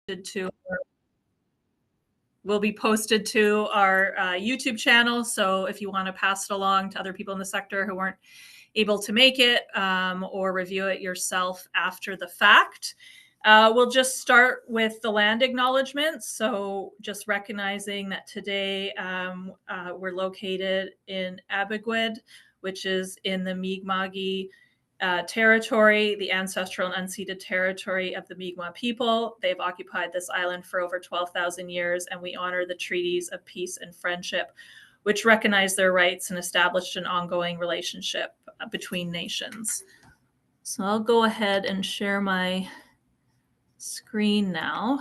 to will be posted to our YouTube channel. So if you want to pass it along to other people in the sector who weren't able to make it or review it yourself after the fact. We'll just start with the land acknowledgements. So just recognizing that today we're located in Abigwid, which is in the Mi'kma'ki territory, the ancestral and unceded territory of the Mi'kmaq people. They've occupied this island for over 12,000 years, and we honor the treaties of peace and friendship, which recognize their rights and established an ongoing relationship between nations. So I'll go ahead and share my screen now,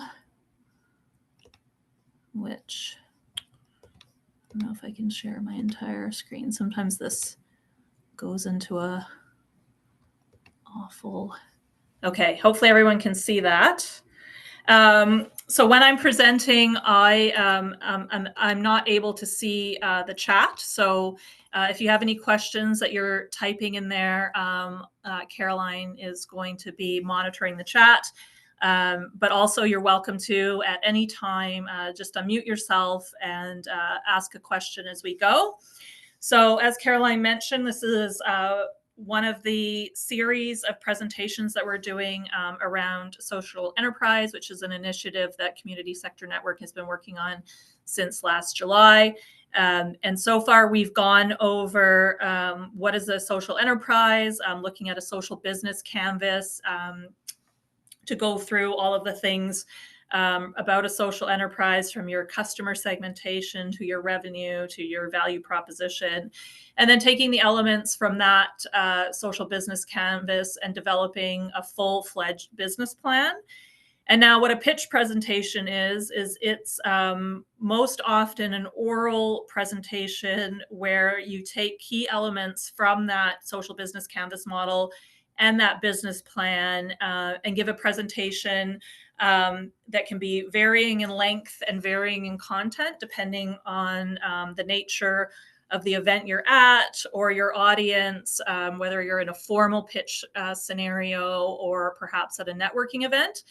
which I don't know if I can share my entire screen. Sometimes this goes into a awful. Okay, hopefully everyone can see that. So when I'm presenting, I'm not able to see the chat. So if you have any questions that you're typing in there, Caroline is going to be monitoring the chat. But also you're welcome to, at any time, just unmute yourself and ask a question as we go. So as Caroline mentioned, this is one of the series of presentations that we're doing around social enterprise, which is an initiative that Community Sector Network has been working on since last July. And so far, we've gone over what is a social enterprise, looking at a social business canvas to go through all of the things about a social enterprise, from your customer segmentation to your revenue to your value proposition, and then taking the elements from that social business canvas and developing a full-fledged business plan. And now what a pitch presentation is it's most often an oral presentation where you take key elements from that social business canvas model and that business plan and give a presentation that can be varying in length and varying in content, depending on the nature of the event you're at or your audience, whether you're in a formal pitch scenario or perhaps at a networking event.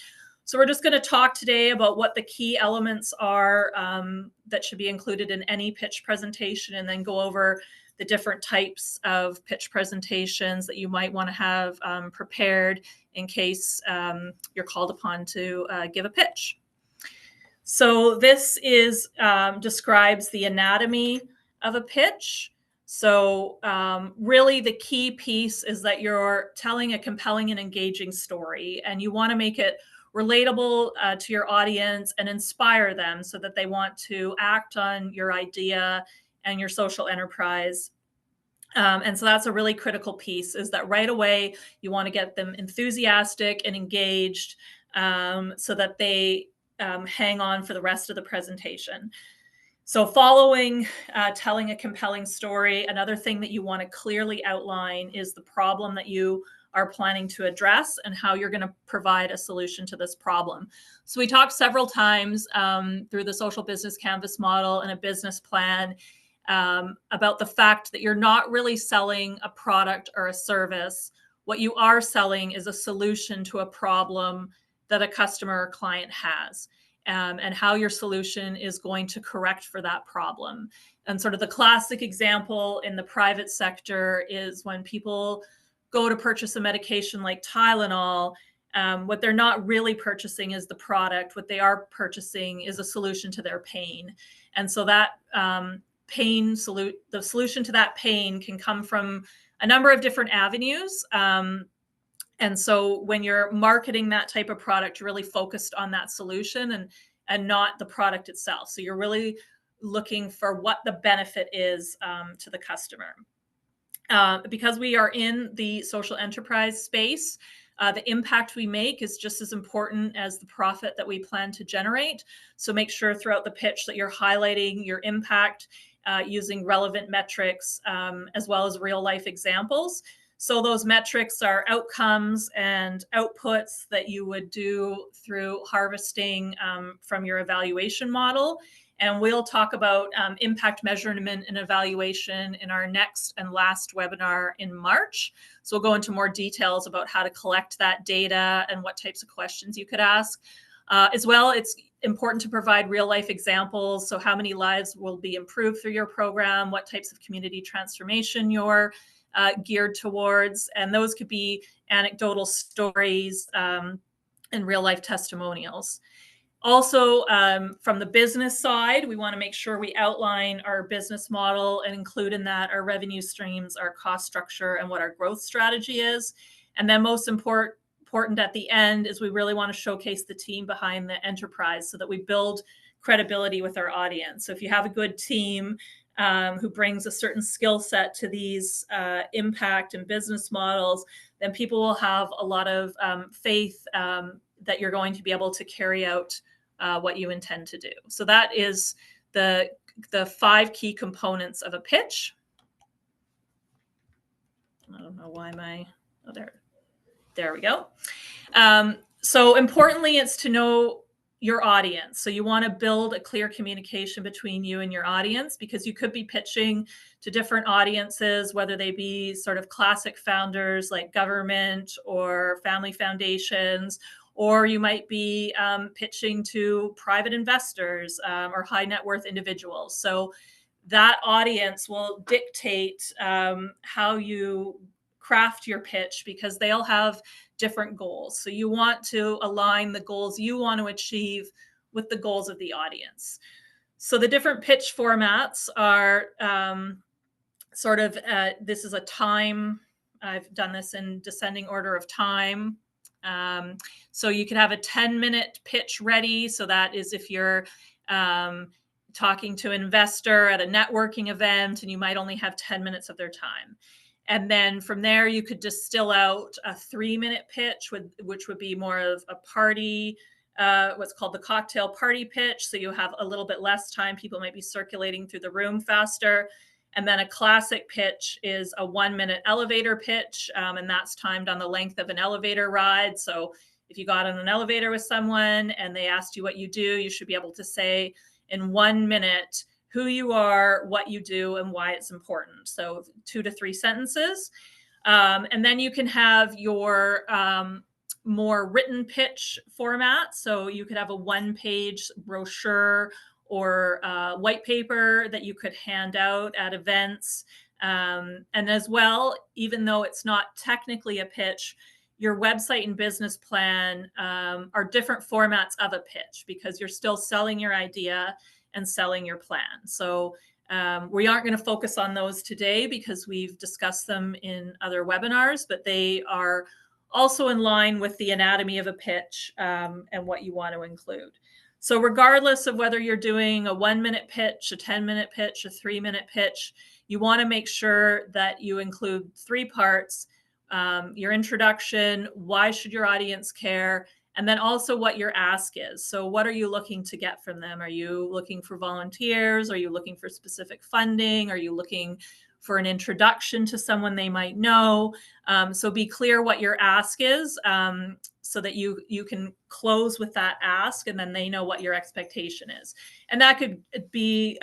So we're just going to talk today about what the key elements are that should be included in any pitch presentation, and then go over the different types of pitch presentations that you might want to have prepared in case you're called upon to give a pitch. So this is describes the anatomy of a pitch. So really the key piece is that you're telling a compelling and engaging story, and you want to make it relatable to your audience and inspire them so that they want to act on your idea and your social enterprise. And so that's a really critical piece, is that right away you want to get them enthusiastic and engaged so that they hang on for the rest of the presentation. So following telling a compelling story, another thing that you want to clearly outline is the problem that you are planning to address and how you're going to provide a solution to this problem. So we talked several times through the social business canvas model and a business plan about the fact that you're not really selling a product or a service. What you are selling is a solution to a problem that a customer or client has, and how your solution is going to correct for that problem. And sort of the classic example in the private sector is when people go to purchase a medication like Tylenol, what they're not really purchasing is the product. What they are purchasing is a solution to their pain. And so that the solution to that pain can come from a number of different avenues. And so when you're marketing that type of product, you're really focused on that solution and not the product itself. So you're really looking for what the benefit is to the customer. Because we are in the social enterprise space, the impact we make is just as important as the profit that we plan to generate. So make sure throughout the pitch that you're highlighting your impact using relevant metrics as well as real life examples. So those metrics are outcomes and outputs that you would do through harvesting from your evaluation model. And we'll talk about impact measurement and evaluation in our next and last webinar in March. So we'll go into more details about how to collect that data and what types of questions you could ask. As well, it's important to provide real life examples. So how many lives will be improved through your program, what types of community transformation you're geared towards. And those could be anecdotal stories and real life testimonials. Also, from the business side, we want to make sure we outline our business model and include in that our revenue streams, our cost structure, and what our growth strategy is. And then most important at the end is we really want to showcase the team behind the enterprise so that we build credibility with our audience. So if you have a good team who brings a certain skill set to these impact and business models, then people will have a lot of faith that you're going to be able to carry out what you intend to do. So that is the 5 key components of a pitch. I don't know why there we go. So importantly, it's to know your audience. So you want to build a clear communication between you and your audience, because you could be pitching to different audiences, whether they be sort of classic founders like government or family foundations, or you might be pitching to private investors or high net worth individuals. So that audience will dictate how you craft your pitch, because they all have different goals. So you want to align the goals you want to achieve with the goals of the audience. So the different pitch formats are this is a time. I've done this in descending order of time. So you could have a 10-minute pitch ready. So that is if you're talking to an investor at a networking event and you might only have 10 minutes of their time. And then from there, you could distill out a 3-minute pitch, which would be more of a party, what's called the cocktail party pitch. So you have a little bit less time. People might be circulating through the room faster. And then a classic pitch is a 1-minute elevator pitch, and that's timed on the length of an elevator ride. So if you got on an elevator with someone and they asked you what you do, you should be able to say in 1 minute who you are, what you do, and why it's important. So 2 to 3 sentences. And then you can have your more written pitch format. So you could have a 1-page brochure or white paper that you could hand out at events. And as well, even though it's not technically a pitch, your website and business plan are different formats of a pitch, because you're still selling your idea and selling your plan. So we aren't going to focus on those today because we've discussed them in other webinars, but they are also in line with the anatomy of a pitch and what you want to include. So regardless of whether you're doing a 1-minute pitch, a 10-minute pitch, a 3-minute pitch, you want to make sure that you include 3 parts: your introduction, why should your audience care, and then also what your ask is. So what are you looking to get from them? Are you looking for volunteers? Are you looking for specific funding? Are you looking for an introduction to someone they might know? So be clear what your ask is, so that you can close with that ask, and then they know what your expectation is. And that could be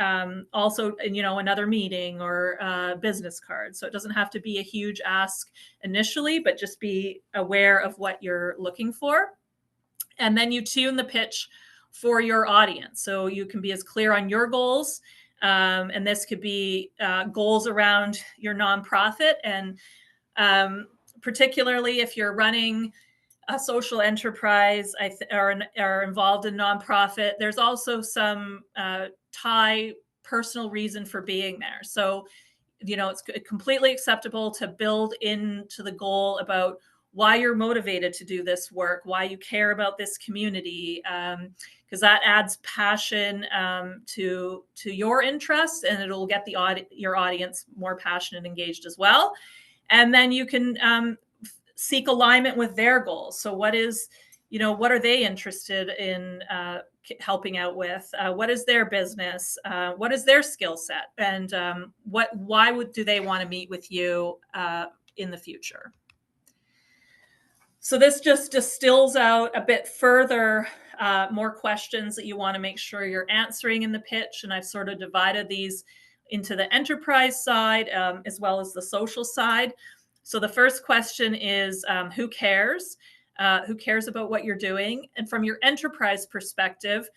also, another meeting or a business card. So it doesn't have to be a huge ask initially, but just be aware of what you're looking for. And then you tune the pitch for your audience. So you can be as clear on your goals. And this could be goals around your nonprofit. And particularly if you're running a social enterprise are involved in nonprofit, there's also some personal reason for being there. So, it's completely acceptable to build into the goal about why you're motivated to do this work, why you care about this community, because that adds passion to your interests, and it'll get your audience more passionate and engaged as well. And then you can seek alignment with their goals. So what are they interested in helping out with? What is their business? What is their skill set? And why do they want to meet with you in the future? So this just distills out a bit further more questions that you want to make sure you're answering in the pitch. And I've sort of divided these into the enterprise side as well as the social side. So the first question is, who cares? who cares about what you're doing. And from your enterprise perspective,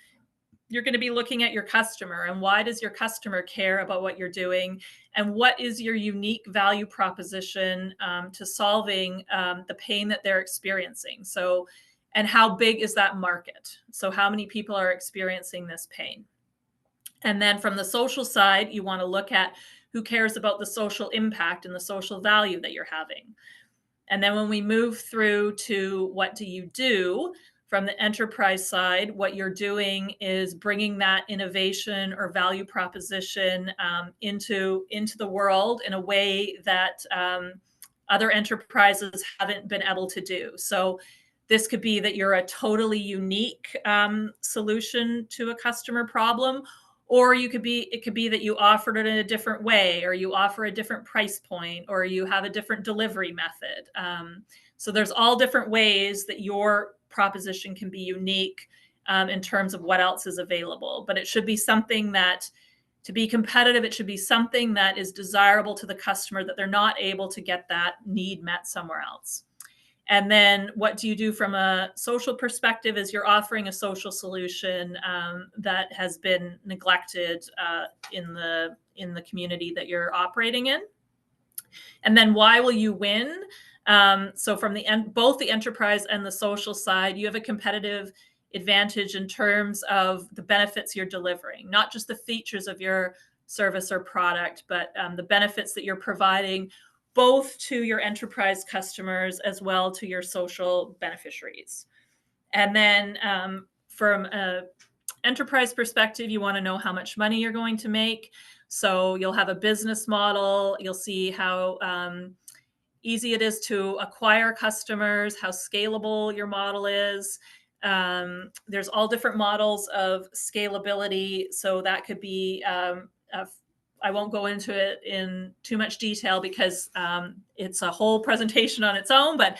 you're going to be looking at your customer and why does your customer care about what you're doing, and what is your unique value proposition to solving the pain that they're experiencing. So, and how big is that market? So how many people are experiencing this pain? And then from the social side, you want to look at who cares about the social impact and the social value that you're having. And then when we move through to what do you do from the enterprise side, what you're doing is bringing that innovation or value proposition into the world in a way that other enterprises haven't been able to do. So this could be that you're a totally unique solution to a customer problem, or it could be that you offered it in a different way, or you offer a different price point, or you have a different delivery method. So there's all different ways that your proposition can be unique in terms of what else is available. But it should be something that, to be competitive, it should be something that is desirable to the customer, that they're not able to get that need met somewhere else. And then what do you do from a social perspective is you're offering a social solution that has been neglected in the community that you're operating in. And then why will you win? So from both the enterprise and the social side, you have a competitive advantage in terms of the benefits you're delivering, not just the features of your service or product, but the benefits that you're providing both to your enterprise customers as well to your social beneficiaries. And then from an enterprise perspective, you want to know how much money you're going to make. So you'll have a business model. You'll see how easy it is to acquire customers, how scalable your model is. There's all different models of scalability. So that could be I won't go into it in too much detail because it's a whole presentation on its own, but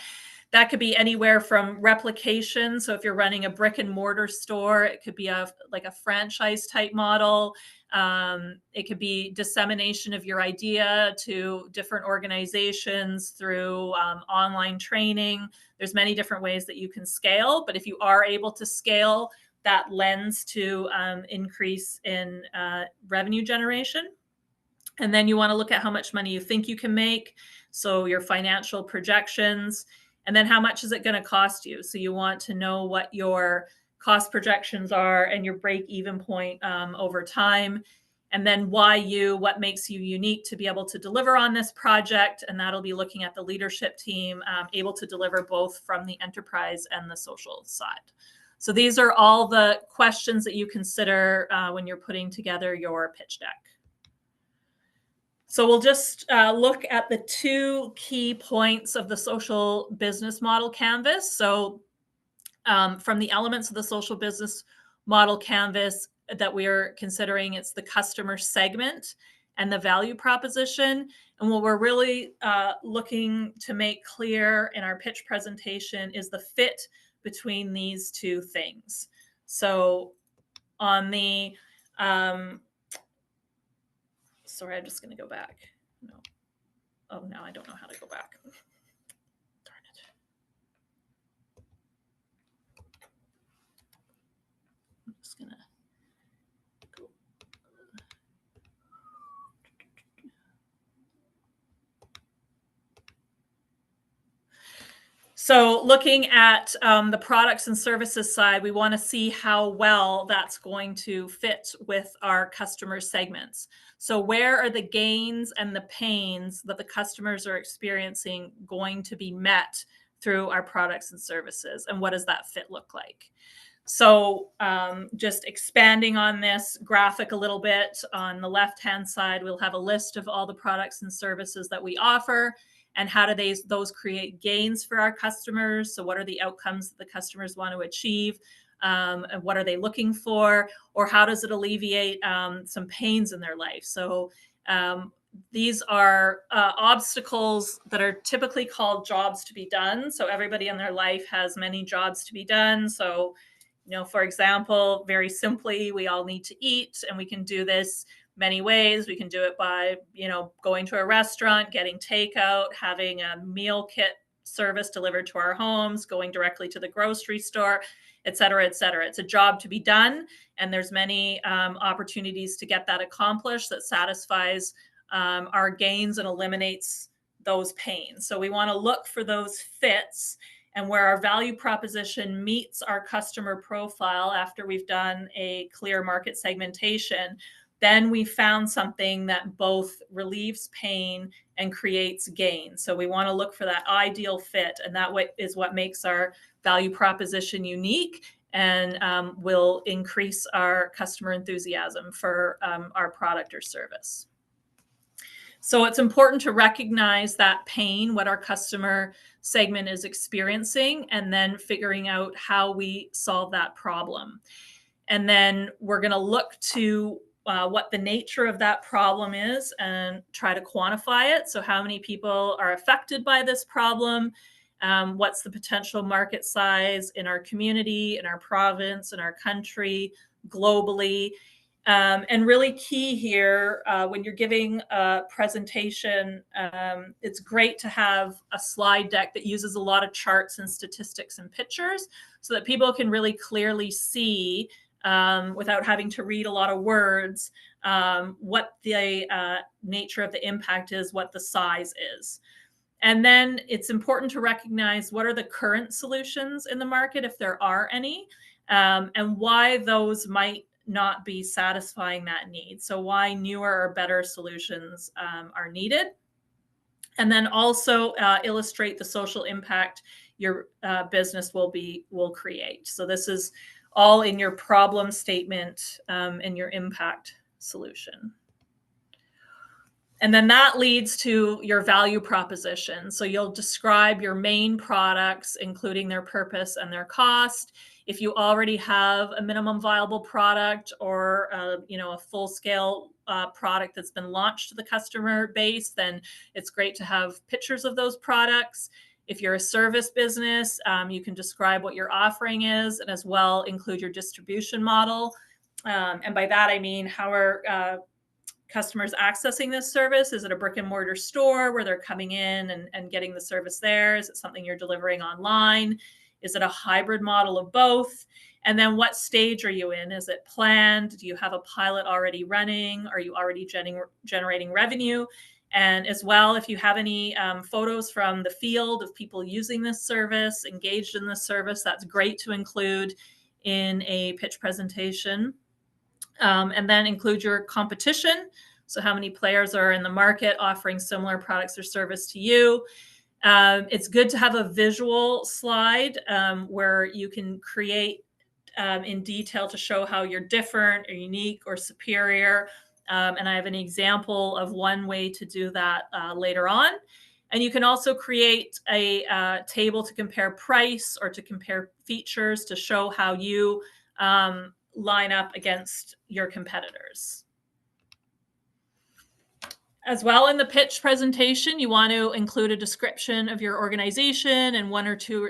that could be anywhere from replication. So if you're running a brick and mortar store, it could be like a franchise type model. It could be dissemination of your idea to different organizations through online training. There's many different ways that you can scale, but if you are able to scale, that lends to increase in revenue generation. And then you want to look at how much money you think you can make. So your financial projections, and then how much is it going to cost you? So you want to know what your cost projections are and your break even point over time. And then what makes you unique to be able to deliver on this project. And that'll be looking at the leadership team able to deliver both from the enterprise and the social side. So these are all the questions that you consider when you're putting together your pitch deck. So we'll just look at the two key points of the social business model canvas. So from the elements of the social business model canvas that we're considering, it's the customer segment and the value proposition. And what we're really looking to make clear in our pitch presentation is the fit between these two things. So on the sorry, I'm just going to go back. No. Oh, now I don't know how to go back. Darn it. I'm just going to go. So looking at the products and services side, we want to see how well that's going to fit with our customer segments. So where are the gains and the pains that the customers are experiencing going to be met through our products and services? And what does that fit look like? So just expanding on this graphic a little bit, on the left-hand side, we'll have a list of all the products and services that we offer. And how do those create gains for our customers? So what are the outcomes that the customers want to achieve? And what are they looking for? Or how does it alleviate some pains in their life? So these are obstacles that are typically called jobs to be done. So everybody in their life has many jobs to be done. So, for example, very simply, we all need to eat, and we can do this many ways. We can do it by, going to a restaurant, getting takeout, having a meal kit service delivered to our homes, going directly to the grocery store, et cetera, et cetera. It's a job to be done, and there's many opportunities to get that accomplished that satisfies our gains and eliminates those pains. So we want to look for those fits and where our value proposition meets our customer profile after we've done a clear market segmentation. Then we found something that both relieves pain and creates gain. So we want to look for that ideal fit, and that is what makes our value proposition unique and will increase our customer enthusiasm for our product or service. So it's important to recognize that pain, what our customer segment is experiencing, and then figuring out how we solve that problem. And then we're going to look to what the nature of that problem is and try to quantify it. So how many people are affected by this problem? What's the potential market size in our community, in our province, in our country, globally? And really key here, when you're giving a presentation, it's great to have a slide deck that uses a lot of charts and statistics and pictures so that people can really clearly see, without having to read a lot of words, what the nature of the impact is, what the size is. And then it's important to recognize what are the current solutions in the market, if there are any, and why those might not be satisfying that need. So why newer or better solutions are needed. And then also illustrate the social impact your business will create. So this is all in your problem statement and your impact solution. And then that leads to your value proposition. So you'll describe your main products, including their purpose and their cost. If you already have a minimum viable product or a full-scale product that's been launched to the customer base, then it's great to have pictures of those products. If you're a service business, you can describe what your offering is and as well include your distribution model. And by that, I mean, how are customers accessing this service? Is it a brick and mortar store where they're coming in and getting the service there? Is it something you're delivering online? Is it a hybrid model of both? And then what stage are you in? Is it planned? Do you have a pilot already running? Are you already generating revenue? And as well, if you have any photos from the field of people using this service, engaged in this service, that's great to include in a pitch presentation. And then include your competition. So how many players are in the market offering similar products or service to you? It's good to have a visual slide where you can create in detail to show how you're different or unique or superior. And I have an example of one way to do that later on. And you can also create a table to compare price or to compare features to show how you line up against your competitors. As well, in the pitch presentation, you want to include a description of your organization and one or two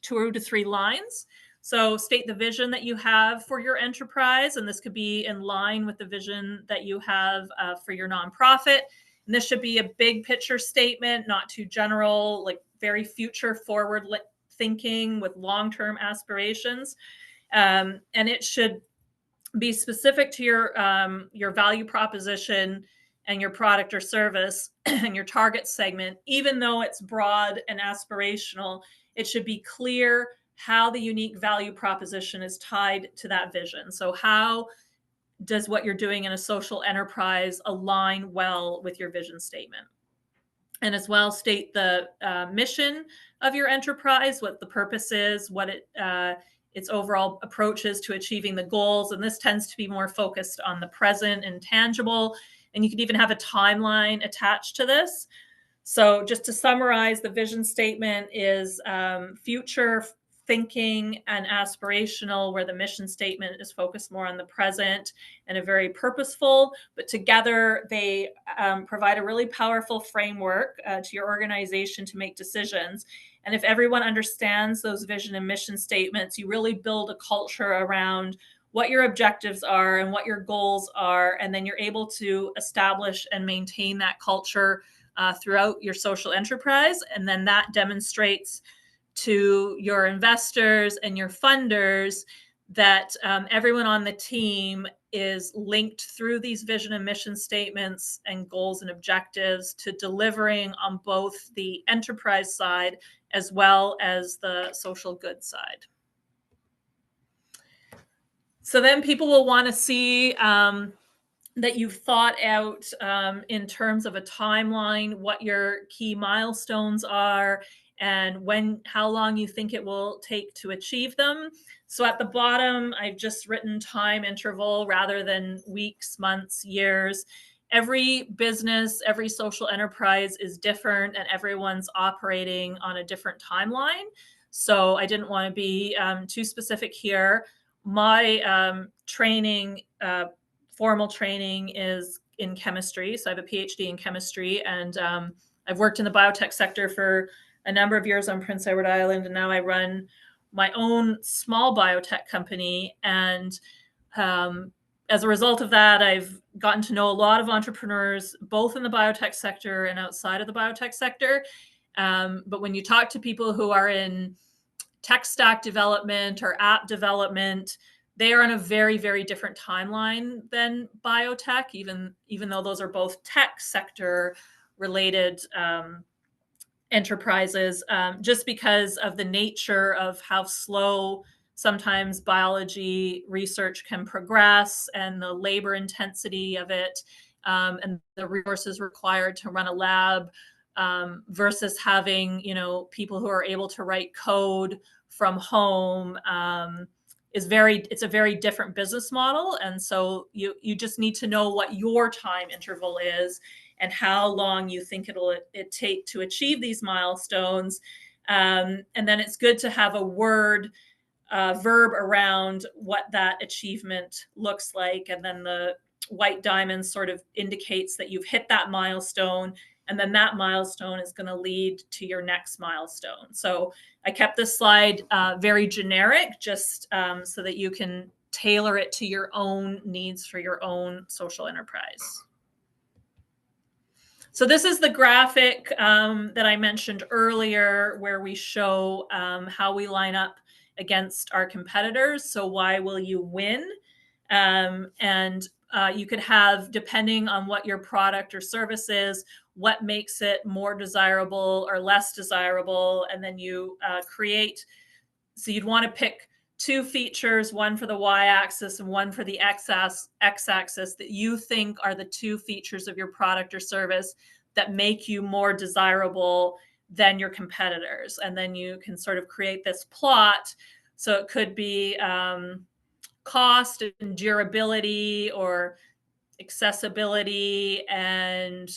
to three lines. So state the vision that you have for your enterprise, and this could be in line with the vision that you have for your nonprofit. And this should be a big picture statement, not too general, like very future forward thinking with long-term aspirations. And it should be specific to your value proposition and your product or service and your target segment. Even though it's broad and aspirational, it should be clear how the unique value proposition is tied to that vision. So how does what you're doing in a social enterprise align well with your vision statement? And as well, state the mission of your enterprise, what the purpose is, what its overall approach is to achieving the goals. And this tends to be more focused on the present and tangible. And you can even have a timeline attached to this. So just to summarize, the vision statement is future thinking and aspirational, where the mission statement is focused more on the present and a very purposeful, but together they provide a really powerful framework to your organization to make decisions. And if everyone understands those vision and mission statements, you really build a culture around what your objectives are and what your goals are. And then you're able to establish and maintain that culture throughout your social enterprise. And then that demonstrates to your investors and your funders that everyone on the team is linked through these vision and mission statements and goals and objectives to delivering on both the enterprise side as well as the social good side. So then people will want to see that you've thought out in terms of a timeline, what your key milestones are, and how long you think it will take to achieve them. So at the bottom, I've just written time interval rather than weeks, months, years. Every business, every social enterprise is different, and everyone's operating on a different timeline. So I didn't want to be too specific here. My training, formal training, is in chemistry. So I have a PhD in chemistry, and I've worked in the biotech sector for a number of years on Prince Edward Island, and now I run my own small biotech company. And as a result of that, I've gotten to know a lot of entrepreneurs, both in the biotech sector and outside of the biotech sector. But when you talk to people who are in tech stack development or app development, they are on a very, very different timeline than biotech, even though those are both tech sector related enterprises, just because of the nature of how slow sometimes biology research can progress and the labor intensity of it, and the resources required to run a lab, versus having, people who are able to write code from home. It's a very different business model. And so you just need to know what your time interval is and how long you think it take to achieve these milestones. And then it's good to have a verb around what that achievement looks like. And then the white diamond sort of indicates that you've hit that milestone, and then that milestone is going to lead to your next milestone. So I kept this slide very generic, just so that you can tailor it to your own needs for your own social enterprise. So this is the graphic that I mentioned earlier, where we show how we line up against our competitors. So why will you win? And you could have, depending on what your product or service is, what makes it more desirable or less desirable. And then you create, so you'd want to pick two features, one for the y-axis and one for the x-axis, that you think are the two features of your product or service that make you more desirable than your competitors. And then you can sort of create this plot. So it could be cost and durability, or accessibility and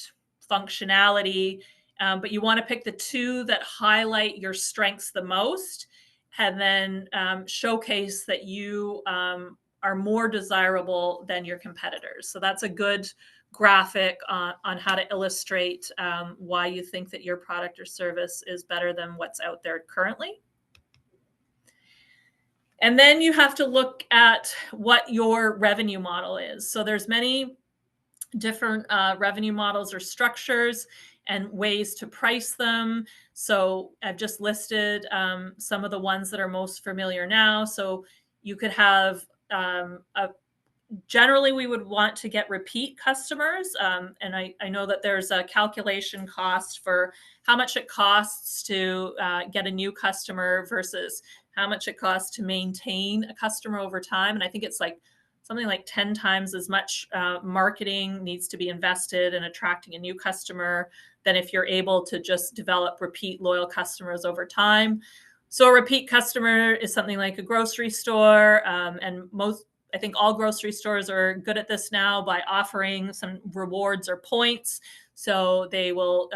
functionality. But you want to pick the two that highlight your strengths the most, and then showcase that you are more desirable than your competitors. So that's a good graphic on how to illustrate why you think that your product or service is better than what's out there currently. And then you have to look at what your revenue model is. So there's many different revenue models or structures and ways to price them. So I've just listed some of the ones that are most familiar now. So you could have generally we would want to get repeat customers. And I know that there's a calculation cost for how much it costs to get a new customer versus how much it costs to maintain a customer over time. And I think it's like something like 10 times as much marketing needs to be invested in attracting a new customer than if you're able to just develop repeat loyal customers over time. So a repeat customer is something like a grocery store, and I think all grocery stores are good at this now by offering some rewards or points. So they will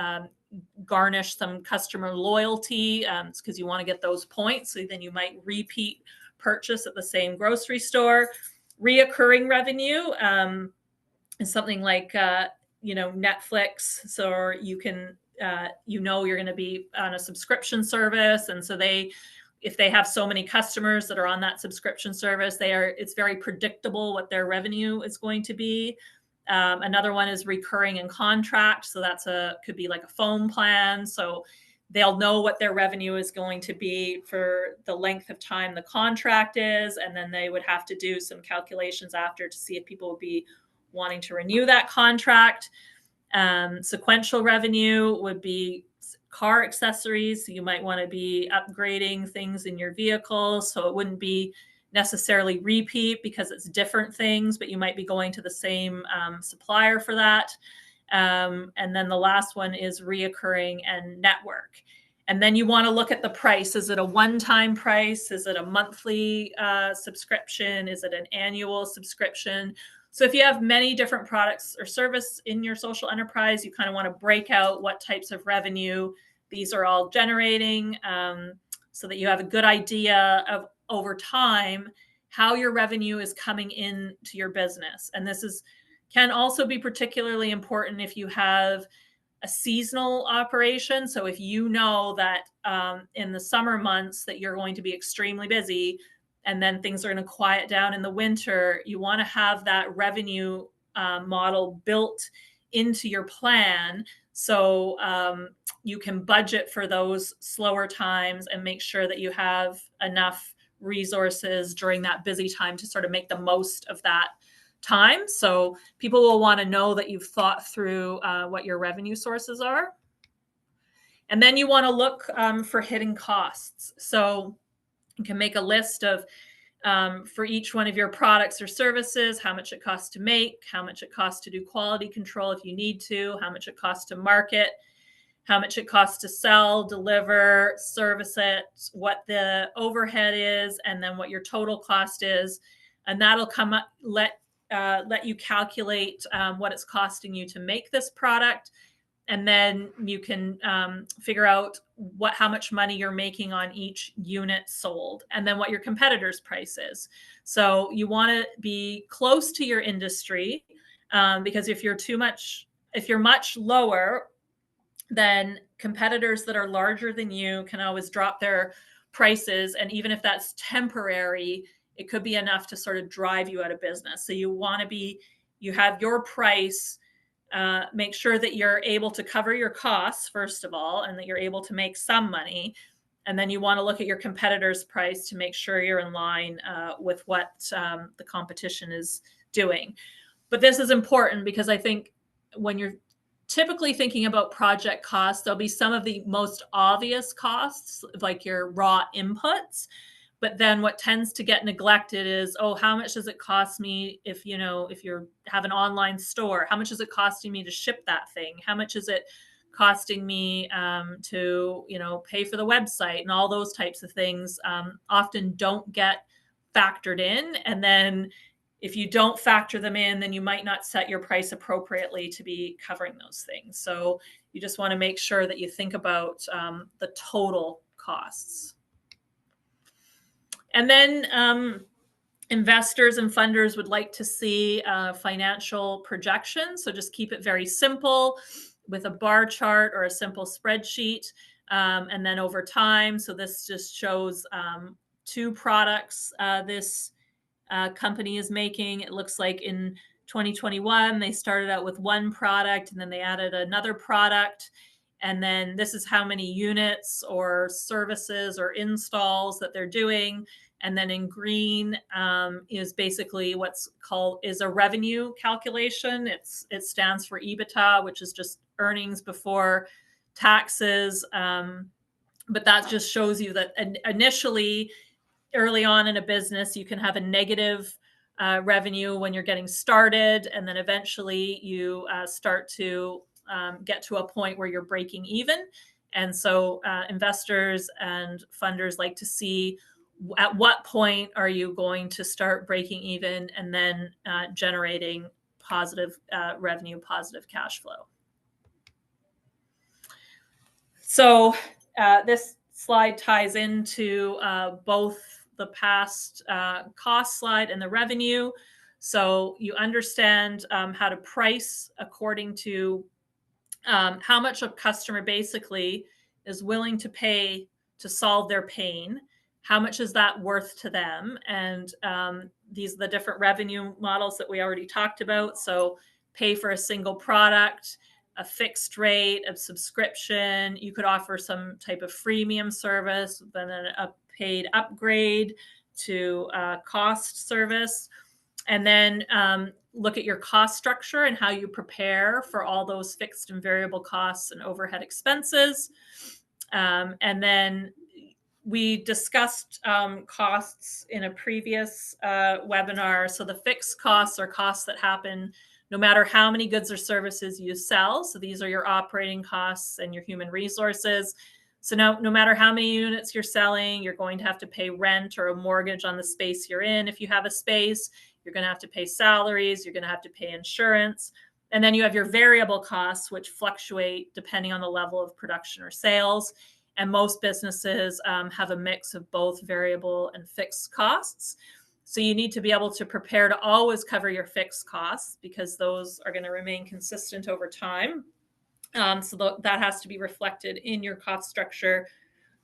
garnish some customer loyalty because you want to get those points. So then you might repeat purchase at the same grocery store. Reoccurring revenue is something like Netflix. So you can you're going to be on a subscription service, and so if they have so many customers that are on that subscription service, it's very predictable what their revenue is going to be. Another one is recurring and contract. So that's could be like a phone plan. So they'll know what their revenue is going to be for the length of time the contract is. And then they would have to do some calculations after to see if people would be wanting to renew that contract. Sequential revenue would be car accessories. So you might want to be upgrading things in your vehicle. So it wouldn't be necessarily repeat because it's different things, but you might be going to the same supplier for that. And then the last one is reoccurring and network. And then you want to look at the price. Is it a one-time price? Is it a monthly subscription? Is it an annual subscription? So if you have many different products or service in your social enterprise, you kind of want to break out what types of revenue these are all generating, so that you have a good idea of over time how your revenue is coming into your business. And this can also be particularly important if you have a seasonal operation. So if you know that in the summer months that you're going to be extremely busy, and then things are going to quiet down in the winter, you want to have that revenue model built into your plan, so you can budget for those slower times and make sure that you have enough resources during that busy time to sort of make the most of that time. So people will want to know that you've thought through what your revenue sources are. And then you want to look for hidden costs. So you can make a list of for each one of your products or services, how much it costs to make, how much it costs to do quality control if you need to, how much it costs to market, how much it costs to sell, deliver, service it, what the overhead is, and then what your total cost is. And that'll come up, let you calculate what it's costing you to make this product. And then you can figure out how much money you're making on each unit sold, and then what your competitor's price is. So you want to be close to your industry, because if you're much lower, then competitors that are larger than you can always drop their prices. And even if that's temporary, it could be enough to sort of drive you out of business. So you have your price. Make sure that you're able to cover your costs, first of all, and that you're able to make some money. And then you want to look at your competitor's price to make sure you're in line with what the competition is doing. But this is important because I think when you're typically thinking about project costs, there'll be some of the most obvious costs, like your raw inputs. But then what tends to get neglected is, oh, how much does it cost me if you have an online store? How much is it costing me to ship that thing? How much is it costing me to pay for the website? And all those types of things often don't get factored in. And then if you don't factor them in, then you might not set your price appropriately to be covering those things. So you just want to make sure that you think about the total costs. And then investors and funders would like to see financial projections. So just keep it very simple with a bar chart or a simple spreadsheet. And then over time, so this just shows 2 products this company is making. It looks like in 2021, they started out with 1 product and then they added another product. And then this is how many units or services or installs that they're doing. And then in green is basically what's called is a revenue calculation. It stands for EBITDA, which is just earnings before taxes. But that just shows you that initially, early on in a business, you can have a negative revenue when you're getting started. And then eventually you start to get to a point where you're breaking even. And so investors and funders like to see at what point are you going to start breaking even and then generating positive revenue, positive cash flow. So this slide ties into both the past cost slide and the revenue. So you understand how to price according to how much a customer basically is willing to pay to solve their pain. How much is that worth to them? And these are the different revenue models that we already talked about. So pay for a single product, a fixed rate, a subscription. You could offer some type of freemium service, then a paid upgrade to cost service. And then look at your cost structure and how you prepare for all those fixed and variable costs and overhead expenses. And then we discussed costs in a previous webinar. So the fixed costs are costs that happen no matter how many goods or services you sell. So these are your operating costs and your human resources. So no matter how many units you're selling, you're going to have to pay rent or a mortgage on the space you're in. If you have a space, you're going to have to pay salaries, you're going to have to pay insurance. And then you have your variable costs, which fluctuate depending on the level of production or sales. And most businesses have a mix of both variable and fixed costs. So you need to be able to prepare to always cover your fixed costs because those are going to remain consistent over time. So that has to be reflected in your cost structure.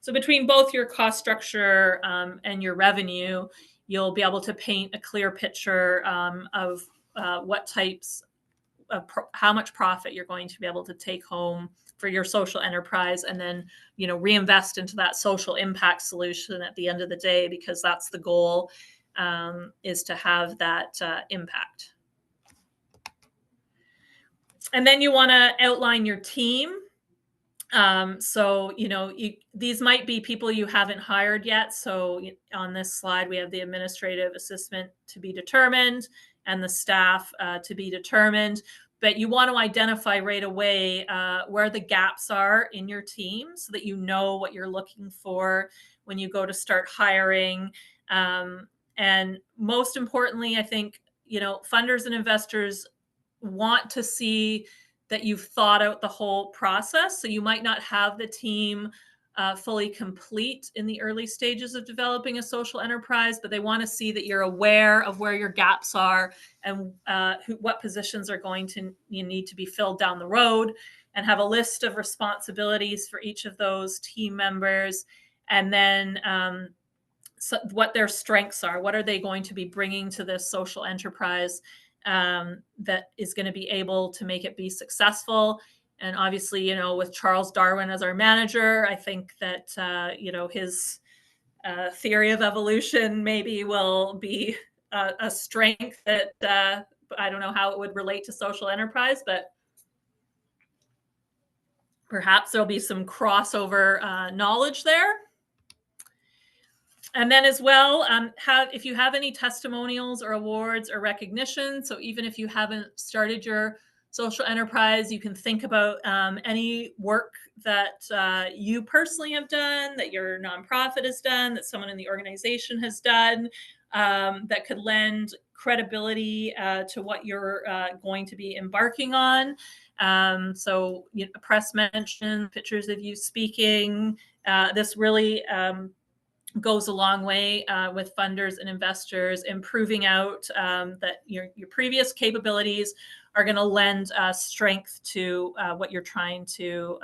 So between both your cost structure and your revenue, you'll be able to paint a clear picture of what types of how much profit you're going to be able to take home for your social enterprise, and then reinvest into that social impact solution at the end of the day, because that's the goal, is to have that impact. And then you want to outline your team. So, these might be people you haven't hired yet. So on this slide, we have the administrative assistant to be determined and the staff to be determined. But you want to identify right away where the gaps are in your team so that you know what you're looking for when you go to start hiring. And most importantly, I think, funders and investors want to see that you've thought out the whole process. So you might not have the team fully complete in the early stages of developing a social enterprise, but they want to see that you're aware of where your gaps are and what positions are going to need to be filled down the road, and have a list of responsibilities for each of those team members. And then what their strengths are. What are they going to be bringing to this social enterprise that is going to be able to make it be successful? And obviously, with Charles Darwin as our manager, I think that, his theory of evolution maybe will be a strength that I don't know how it would relate to social enterprise, but perhaps there'll be some crossover knowledge there. And then as well, if you have any testimonials or awards or recognition, so even if you haven't started your social enterprise, you can think about any work that you personally have done, that your nonprofit has done, that someone in the organization has done, that could lend credibility to what you're going to be embarking on. So press mention, pictures of you speaking. This really goes a long way with funders and investors, improving out that your previous capabilities are going to lend strength to what you're trying to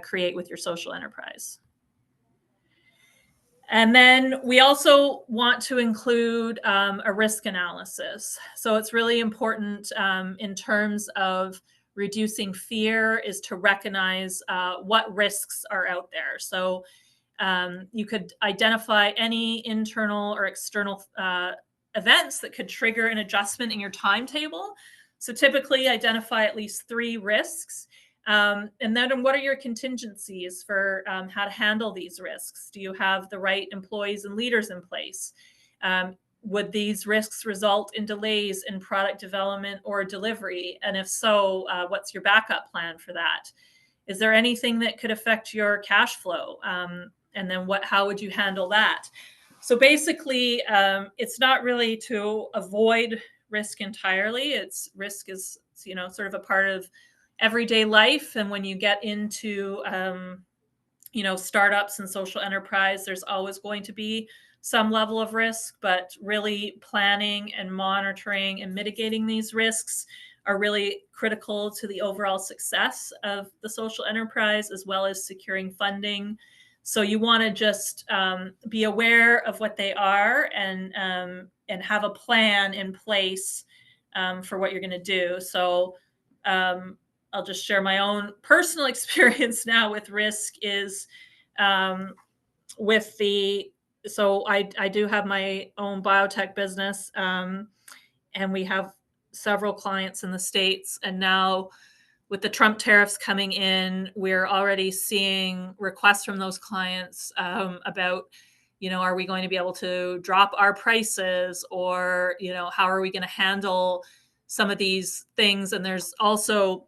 create with your social enterprise. And then we also want to include a risk analysis. So it's really important in terms of reducing fear is to recognize what risks are out there. So you could identify any internal or external events that could trigger an adjustment in your timetable. So typically identify at least 3 risks. And then what are your contingencies for how to handle these risks? Do you have the right employees and leaders in place? Would these risks result in delays in product development or delivery? And if so, what's your backup plan for that? Is there anything that could affect your cash flow? And then how would you handle that? So basically, it's not really to avoid risk entirely. Risk is, sort of a part of everyday life. And when you get into, startups and social enterprise, there's always going to be some level of risk, but really planning and monitoring and mitigating these risks are really critical to the overall success of the social enterprise, as well as securing funding. So you want to just be aware of what they are and have a plan in place for what you're going to do. So I'll just share my own personal experience now with risk is with the, so I do have my own biotech business, and we have several clients in the States. And now with the Trump tariffs coming in, we're already seeing requests from those clients about, are we going to be able to drop our prices, or, how are we going to handle some of these things? And there's also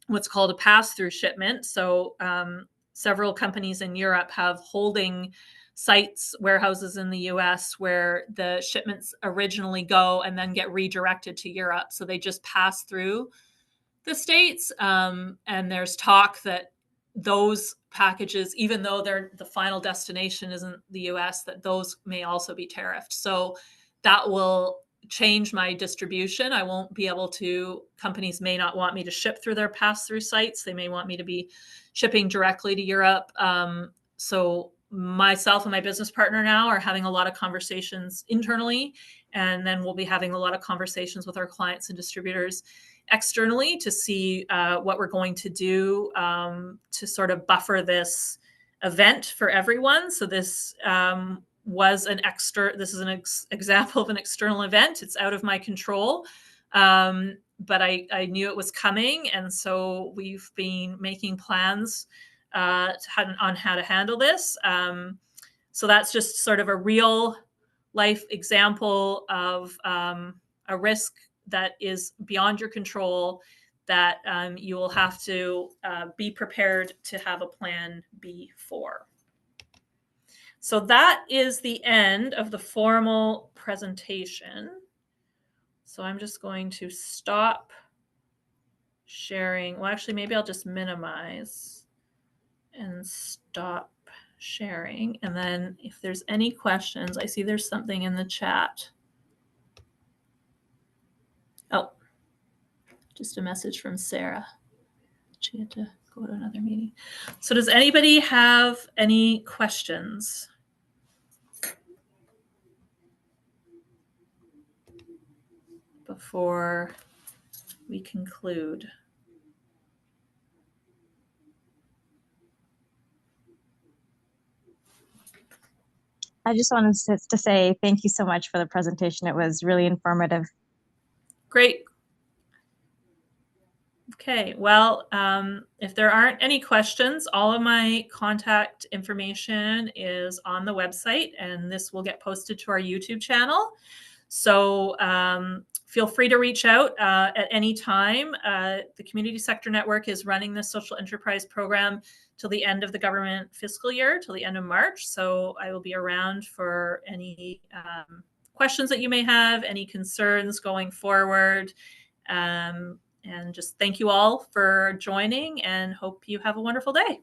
what's called a pass-through shipment. So several companies in Europe have holding sites, warehouses in the US where the shipments originally go and then get redirected to Europe. So they just pass through the States. And there's talk that those packages, even though the final destination isn't the US, that those may also be tariffed. So that will change my distribution. I won't be able to, companies may not want me to ship through their pass-through sites. They may want me to be shipping directly to Europe. So myself and my business partner now are having a lot of conversations internally, and then we'll be having a lot of conversations with our clients and distributors externally to see what we're going to do to sort of buffer this event for everyone. So this was an this is an example of an external event. It's out of my control, but I knew it was coming, and so we've been making plans on how to handle this. So that's just sort of a real life example of a risk that is beyond your control, that you will have to be prepared to have a plan B for. So that is the end of the formal presentation. So I'm just going to stop sharing. Well, actually, maybe I'll just minimize and stop sharing. And then if there's any questions, I see there's something in the chat. Oh, just a message from Sarah. She had to go to another meeting. So does anybody have any questions before we conclude? I just wanted to say thank you so much for the presentation. It was really informative. Great. Okay, well, if there aren't any questions, all of my contact information is on the website, and this will get posted to our YouTube channel. So feel free to reach out at any time. The Community Sector Network is running the Social Enterprise Program till the end of the government fiscal year, till the end of March. So I will be around for any questions that you may have, any concerns going forward. And just thank you all for joining, and hope you have a wonderful day.